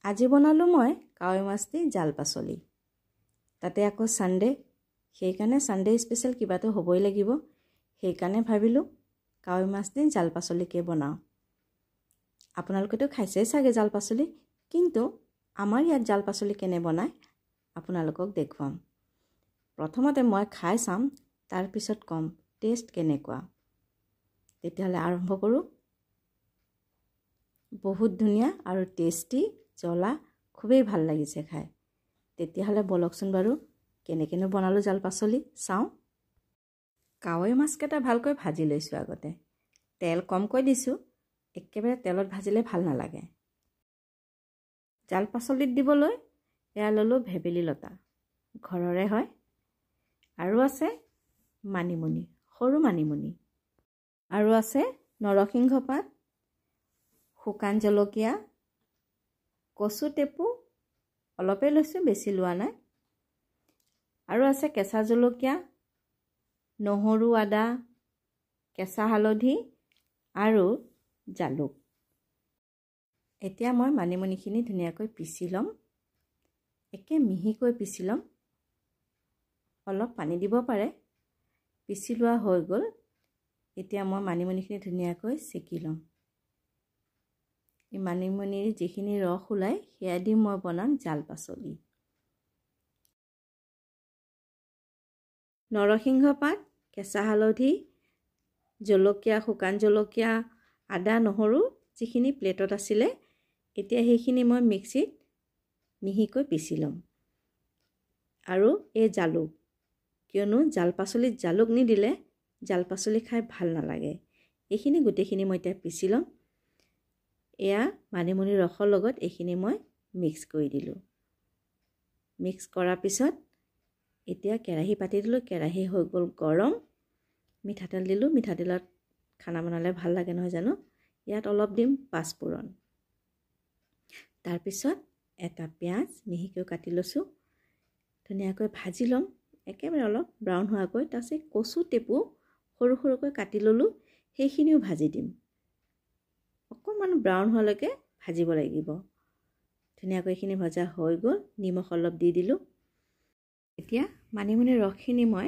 আজি বনালো মই কাৱৈ মাছ দি জাল পাচলি। তাতে আকৌ সানডে, সেইকাৰণে সানডে স্পেশাল কিবাটো হ'বই লাগিব। সেইকাৰণে ভাবিলোঁ কাৱৈ মাছ দি জাল পাচলিকে বনাওঁ। আপোনালোকেতো খাইছেই চাগে জাল পাচলি, কিন্তু আমাৰ ইয়াত জাল পাচলি কেনে বনায় আপোনালোকক দেখুৱাম। প্ৰথমতে মই খাই চাম, তাৰ পিছত কম টেষ্ট কেনেকুৱা। তেতিয়াহ'লে আৰম্ভ কৰোঁ। বহুত ধুনীয়া আৰু টেষ্টি, জ্বলা, খুবেই ভাল লাগিছে খাই। তেতিয়াহ'লে বলকচোন বাৰু কেনেকেনো বনালোঁ জাল পাচলি চাওঁ। কাৱৈ মাছকেইটা ভালকৈ ভাজি লৈছোঁ। আগতে তেল কমকৈ দিছোঁ, একেবাৰে তেলত ভাজিলে ভাল নালাগে। জাল পাচলিত দিবলৈ এয়া ল'লোঁ ভেবেলী লতা, ঘৰৰে হয়। আৰু আছে মানিমুনি, সৰু মানিমুনি। আৰু আছে নৰসিংহ পাত, শুকান জলকীয়া, কচু টেপু অলপেই লৈছোঁ, বেছি লোৱা নাই। আৰু আছে কেঁচা জলকীয়া, নহৰু, আদা, কেঁচা হালধি আৰু জালুক। এতিয়া মই মানিমুনিখিনি ধুনীয়াকৈ পিচি ল'ম, একে মিহিকৈ পিচি ল'ম। অলপ পানী দিব পাৰে। পিচি লোৱা হৈ গ'ল। এতিয়া মই মানিমুনিখিনি ধুনীয়াকৈ চেকি ল'ম। এই মানিমুনিৰ যিখিনি ৰস ওলায় সেয়া দি মই বনাম জাল পাচলি। নৰসিংহ পাত, কেঁচা হালধি, জলকীয়া, শুকান জলকীয়া, আদা, নহৰু যিখিনি প্লেটত আছিলে, এতিয়া সেইখিনি মই মিক্সিত মিহিকৈ পিচি ল'ম। আৰু এই জালুক, কিয়নো জাল পাচলিত জালুক নিদিলে জাল পাচলি খাই ভাল নালাগে। এইখিনি গোটেইখিনি মই এতিয়া পিচি ল'ম। এয়া মানিমুনিৰ ৰসৰ লগত এইখিনি মই মিক্স কৰি দিলোঁ। মিক্স কৰাৰ পিছত এতিয়া কেৰাহী পাতি দিলোঁ। কেৰাহী হৈ গ'ল গৰম। মিঠাতেল দিলোঁ। মিঠাতেলত খানা বনালে ভাল লাগে নহয় জানো। ইয়াত অলপ দিম পাঁচফোৰণ। তাৰপিছত এটা পিঁয়াজ মিহিকৈ কাটি লৈছোঁ, ধুনীয়াকৈ ভাজি ল'ম, একেবাৰে অলপ ব্ৰাউন হোৱাকৈ। তাৰপিছত কচু টেপু সৰু সৰুকৈ কাটি ল'লোঁ, সেইখিনিও ভাজি দিম। অকণমান ব্ৰাউন হোৱালৈকে ভাজিব লাগিব। ধুনীয়াকৈ এইখিনি ভজা হৈ গ'ল। নিমখ অলপ দি দিলোঁ। এতিয়া মানিমুনিৰ ৰসখিনি মই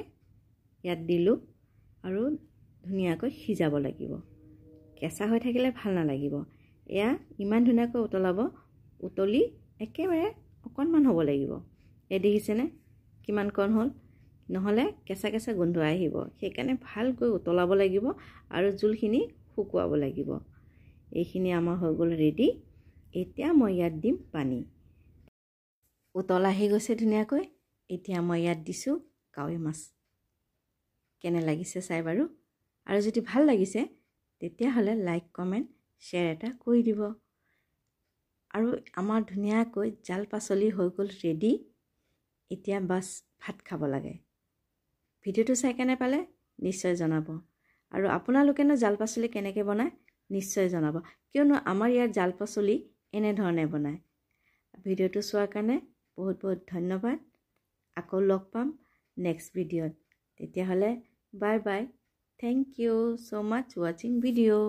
ইয়াত দিলোঁ আৰু ধুনীয়াকৈ সিজাব লাগিব। কেঁচা হৈ থাকিলে ভাল নালাগিব। এয়া ইমান ধুনীয়াকৈ উতলাব, উতলি একেবাৰে অকণমান হ'ব লাগিব। এই দেখিছেনে কিমান কণ হ'ল? নহ'লে কেঁচা কেঁচা গোন্ধ আহিব। সেইকাৰণে ভালকৈ উতলাব লাগিব আৰু জোলখিনি শুকুৱাব লাগিব। এইখিনি আমাৰ হৈ গ'ল ৰেডি। এতিয়া মই ইয়াত দিম পানী। উতল আহি গৈছে ধুনীয়াকৈ। এতিয়া মই ইয়াত দিছোঁ কাৱৈ মাছ। কেনে লাগিছে চাই বাৰু। আৰু যদি ভাল লাগিছে তেতিয়াহ'লে লাইক, কমেণ্ট, শ্বেয়াৰ এটা কৰি দিব। আৰু আমাৰ ধুনীয়াকৈ জাল পাচলি হৈ গ'ল ৰেডি। এতিয়া বাছ ভাত খাব লাগে। ভিডিঅ'টো চাই কেনে পালে নিশ্চয় জনাব। আৰু আপোনালোকেনো জাল পাচলি কেনেকৈ বনায় নিশ্চয় জনাব, কিয়নো আমাৰ ইয়াত জাল পাচলি এনেধৰণে বনায়। ভিডিঅ'টো চোৱাৰ কাৰণে বহুত বহুত ধন্যবাদ। আকৌ লগ পাম নেক্সট ভিডিঅ'ত। তেতিয়াহ'লে bye bye. Thank you so' মাছ ৱাচিং ভিডিঅ'।